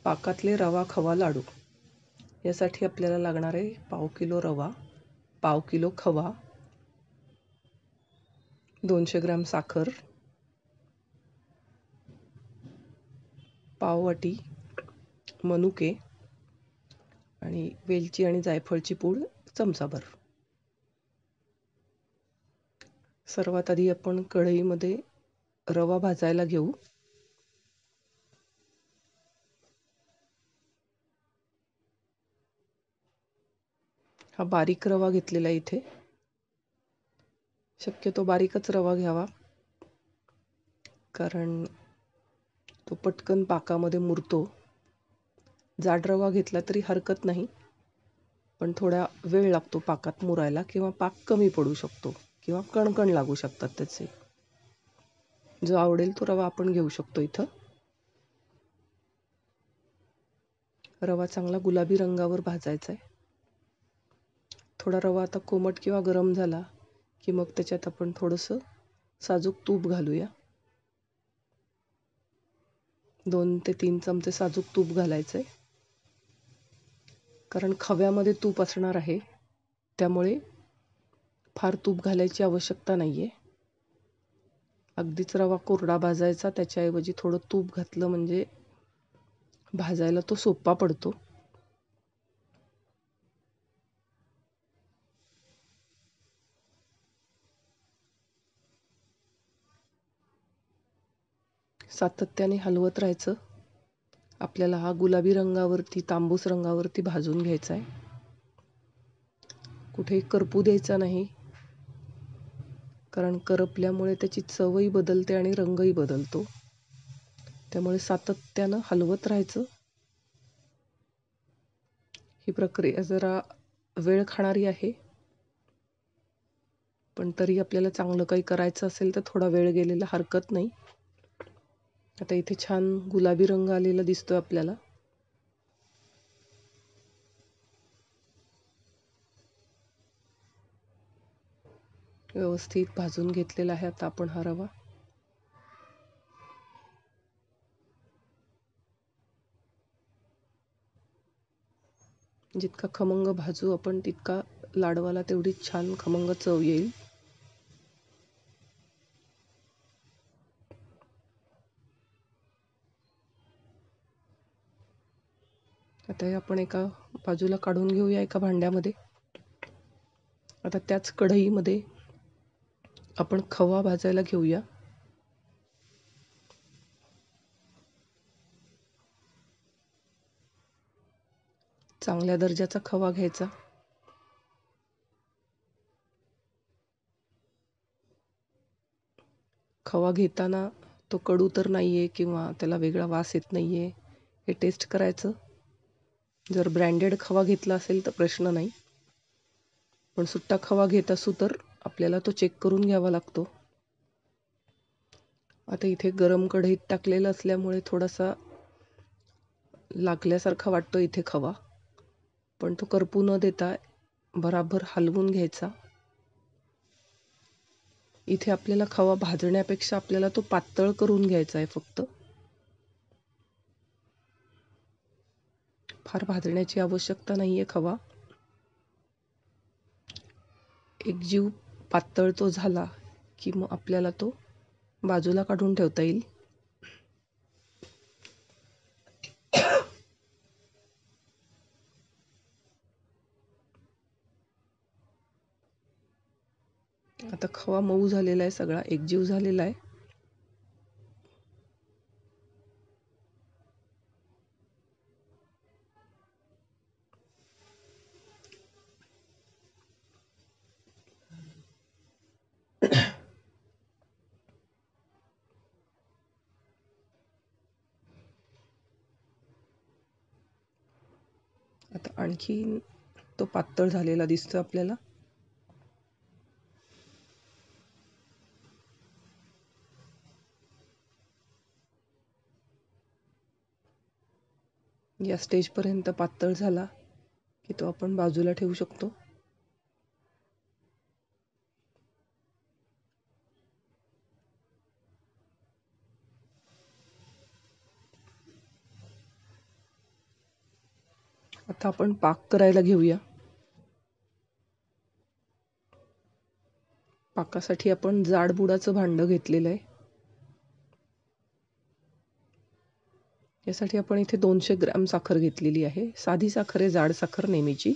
पाकातले रवा खवा लाडू. यासाठी आपल्याला लागणार आहे पाव किलो रवा, पाव किलो खवा, 200 ग्रॅम साखर, पाव वाटी मनुके आणि वेलची आणि जायफळची पूड चमचाभर. सर्वात आधी आपण कढईमध्ये रवा भाजायला घेऊ. हा बारीक रवा घेतलेला इथे. शक्यतो बारीकच रवा घ्यावा, कारण तो पटकन पाकामध्ये मुरतो. जाड रवा घेतला तरी हरकत नाही, पण थोडा वेळ लागतो पाकात मुरायला, किंवा पाक कमी पडू शकतो, किंवा कणकण लागू शकतात त्याचे. जो आवडेल तो रवा आपण घेऊ शकतो. इथं रवा चांगला गुलाबी रंगावर भाजायचा आहे. थोडा रवा आता कोमट किंवा गरम झाला की मग त्याच्यात आपण थोडंसं साजूक तूप घालूया. 2 ते 3 चमचे साजूक तूप घालायचंय, कारण खव्यामध्ये तूप असणार आहे, त्यामुळे फार तूप घालायची आवश्यकता नाहीये. अगदीच रवा कोरडा भाजायचा, त्याच्याऐवजी थोडं तूप घातलं म्हणजे भाजायला तो सोपा पडतो. सातत्याने हलवत राहायचं. आपल्याला हा गुलाबी रंगावरती, तांबूस रंगावरती भाजून घ्यायचा आहे. कुठे करपू द्यायचा नाही, कारण करपल्यामुळे त्याची चवही बदलते आणि रंगही बदलतो. त्यामुळे सातत्यानं हलवत राहायचं. ही प्रक्रिया जरा वेळ खाणारी आहे, पण तरी आपल्याला चांगलं काही करायचं असेल तर थोडा वेळ गेलेला हरकत नाही. आता इथे छान गुलाबी रंग आलेला दिसतोय आपल्याला. व्यवस्थित भाजून घेतलेला आहे आता आपण हा रवा. जितका खमंग भाजू आपण, तितका लाडवाला तेवढी छान खमंग चव येईल. आता हे आपण एका बाजूला काढून घेऊया, एका भांड्यामध्ये. आता त्याच कढईमध्ये आपण खवा भाजायला घेऊया. चांगल्या दर्जाचा खवा घ्यायचा. खवा घेताना तो कडू तर नाहीये किंवा त्याला वेगळा वास येत नाहीये हे टेस्ट करायचं. जर ब्रँडेड खवा घेतला असेल तर प्रश्न नाही, पण सुट्टा खवा घेत असू तर आपल्याला तो चेक करून घ्यावा लागतो. आता इथे गरम कढईत टाकलेलं असल्यामुळे थोडासा लागल्यासारखा वाटतो इथे खवा, पण तो करपू न देता भराभर हलवून घ्यायचा. इथे आपल्याला खवा भाजण्यापेक्षा आपल्याला तो पातळ करून घ्यायचा आहे फक्त. फार भाजण्याची आवश्यकता नाहीये खवा. एकजीव पातळ तो झाला की मग आपल्याला तो बाजूला काढून ठेवता येईल. आता खवा मऊ झालेला आहे, सगळा एकजीव झालेला आहे. आता आणखी तो पातळ झालेला दिसतो आपल्याला. या स्टेजपर्यंत पातळ झाला की तो आपण बाजूला ठेवू शकतो. आता आपण पाक करायला घेऊया. पाकासाठी आपण जाड बुडाचं भांड घेतलेलं आहे. यासाठी आपण इथे 200 ग्रॅम साखर घेतलेली आहे. साधी साखर आहे, जाड साखर नेहमीची.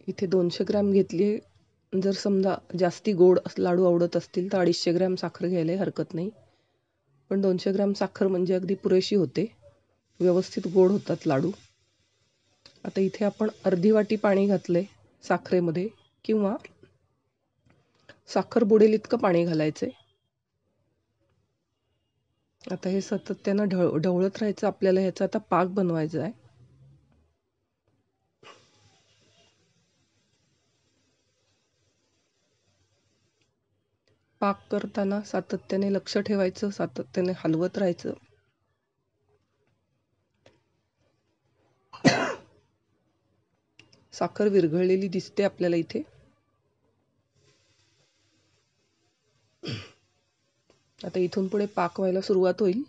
इथे 200 ग्रॅम घेतली. जर समजा जास्ती गोड लाडू आवडत असतील तर 250 ग्रॅम साखर घ्यायला हरकत नाही, पण 200 ग्रॅम साखर म्हणजे अगदी पुरेशी होते. व्यवस्थित गोड होतात लाडू. आता इथे आपण अर्धी वाटी पाणी घातलंय साखरेमध्ये, किंवा साखर बुडेल इतकं पाणी घालायचंय. आता हे सातत्यानं ढवळत राहायचं आपल्याला. ह्याचा आता पाक बनवायचा आहे. पाक करताना सातत्याने लक्ष ठेवायचं, सातत्याने हलवत राहायचं. साखर विरघळलेली दिसते आपल्याला इथे. आता इथून पुढे पाक व्हायला सुरुवात होईल.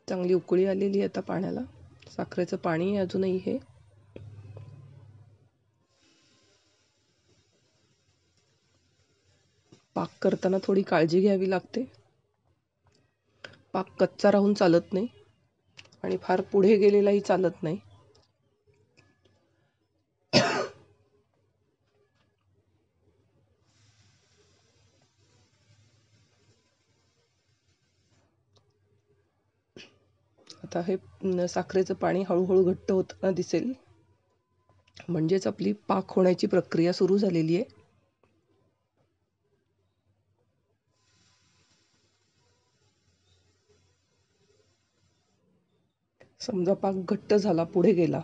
चांगली उकळी आलेली आहे आता पाण्याला. साखरेचं पाणी अजूनही हे. पाक करताना थोडी काळजी घ्यावी लागते. पाक कच्चा राहून चालत नाही आणि फार पुढे गेलेलाही चालत नाही. आता हे साखरेचं पाणी हळूहळू घट्ट होताना दिसेल, म्हणजेच आपली पाक होण्याची प्रक्रिया सुरू झालेली आहे. समजा पाक घट्ट झाला, पुढे गेला,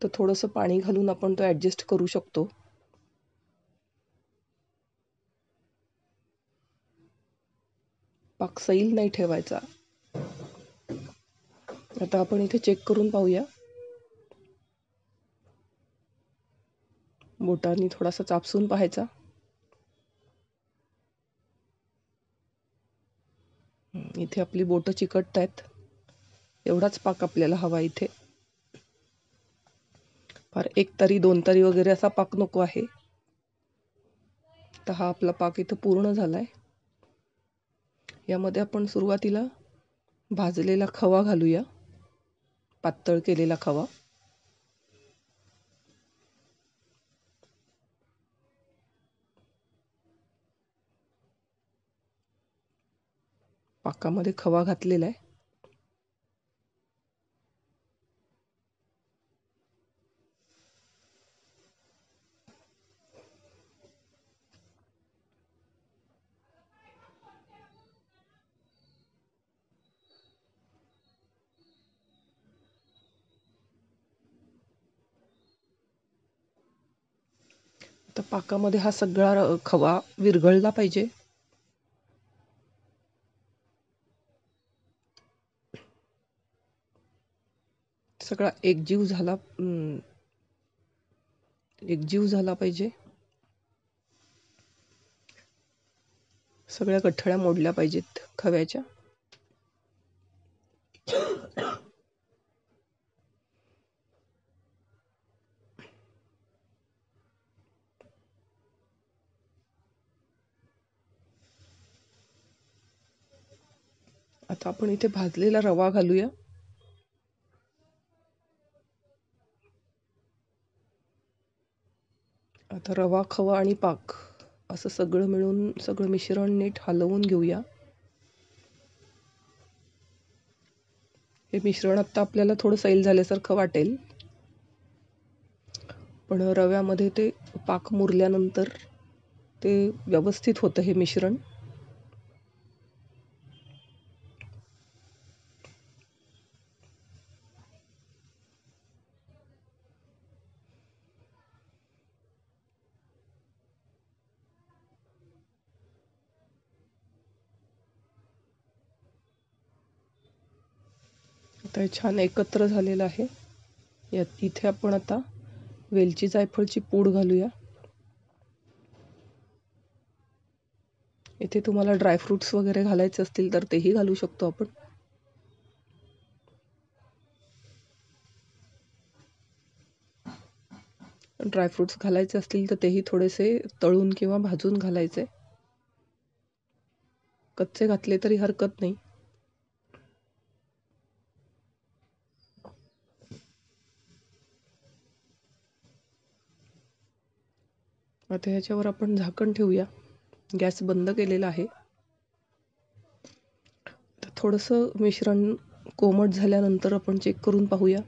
तर थोडंसं पाणी घालून आपण तो ॲडजस्ट करू शकतो. पाक सैल नाही ठेवायचा. आता आपण इथे चेक करून पाहूया. बोटांनी थोडासा चापसून पाहायचा. इथे आपली बोटं चिकटत आहेत. एवढाच पाक आपल्याला हवा इथे. फार 1 तारी 2 तारी वगैरे असा पाक नको आहे. तर हा आपला पाक इथं पूर्ण झालाय. यामध्ये आपण सुरुवातीला भाजलेला खवा घालूया, पातळ केलेला खवा. पाकामध्ये खवा घातलेला आहे. तर पाकामध्ये हा सगळा खवा विरघळला पाहिजे. सगळा एकजीव झाला पाहिजे. सगळ्या गठळ्या मोडल्या पाहिजेत खव्याच्या. आता आपण इथे भाजलेला रवा घालूया. आता रवा, खवा आणि पाक असं सगळं मिळून सगळं मिश्रण नीट हलवून घेऊया. हे मिश्रण आता आपल्याला थोडं सैल झाल्यासारखं वाटेल, पण रव्यामध्ये ते पाक मुरल्यानंतर ते व्यवस्थित होतं हे मिश्रण. आता हे छान एकत्र झालेलं आहे. इथे आपण आता वेलची जायफळची पूड घालूया. इथे तुम्हाला ड्रायफ्रुट्स वगैरे घालायचे असतील तर तेही घालू शकतो आपण. ड्रायफ्रुट्स घालायचे असतील तर तेही थोडेसे तळून किंवा भाजून घालायचे. कच्चे घातले तरी हरकत नाही. आता ह्याच्यावर आपण झाकण ठेवूया. गॅस बंद केलेला आहे. थोडंसं मिश्रण कोमट झाल्यानंतर आपण चेक करून पाहूया.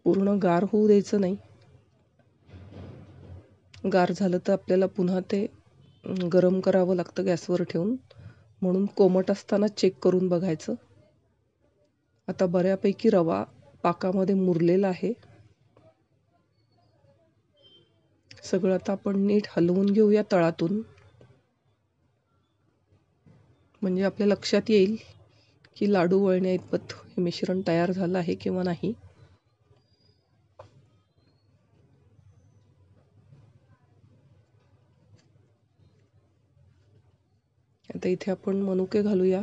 पूर्ण गार होऊ द्यायचं नाही. गार झालं तर आपल्याला पुन्हा ते गरम करावं लागतं गॅसवर ठेवून, म्हणून कोमट असताना चेक करून बघायचं. आता बऱ्यापैकी रवा पाकामध्ये मुरलेला आहे. सगळं आता आपण नीट हलवून घेऊया तळातून, म्हणजे आपल्या लक्षात येईल की लाडू वळण्याइतपत हे मिश्रण तयार झालं आहे किंवा नाही. आता इथे आपण मनुके घालूया.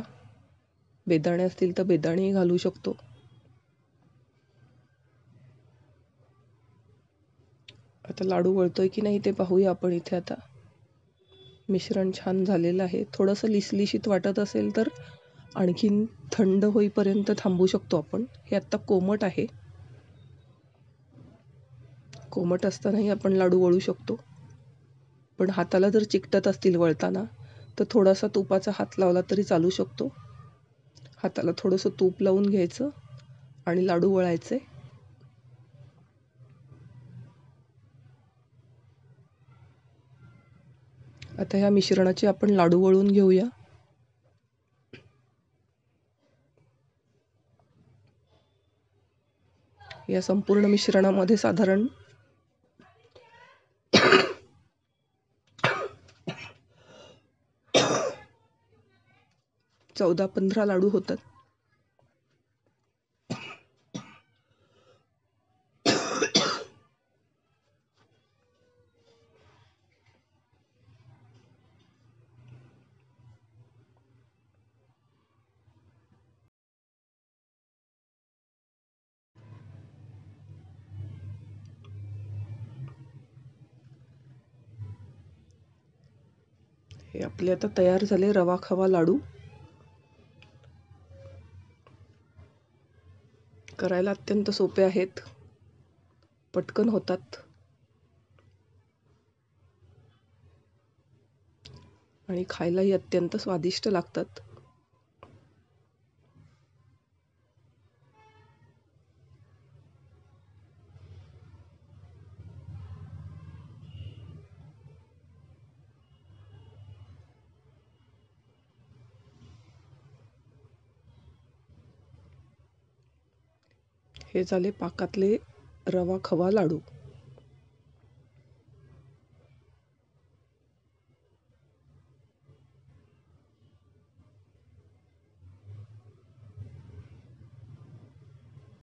बेदाणे असतील तर बेदाणेही घालू शकतो. आता लाडू वळतोय की नाही ते पाहूया आपण. इथे आता मिश्रण छान झालेलं आहे. थोडंसं लिसलिशीत वाटत असेल तर आणखीन थंड होईपर्यंत थांबू शकतो आपण. हे आत्ता कोमट आहे. कोमट असतानाही आपण लाडू वळू शकतो, पण हाताला जर चिकटत असतील वळताना तर थोडासा तुपाचा हात लावला तरी चालू शकतो. हाताला थोडंसं तूप लावून घ्यायचं आणि लाडू वळायचे. आता ह्या मिश्रणाचे आपण लाडू वळून घेऊया. या संपूर्ण मिश्रणामध्ये साधारण 14-15 लाडू होतात. हे आपले आता तयार झाले रवा खवा लाडू. करायला अत्यंत सोपे आहेत, पटकन होतात आणि खायलाही अत्यंत स्वादिष्ट लागतात. हे झाले पाकातले रवा खवा लाडू.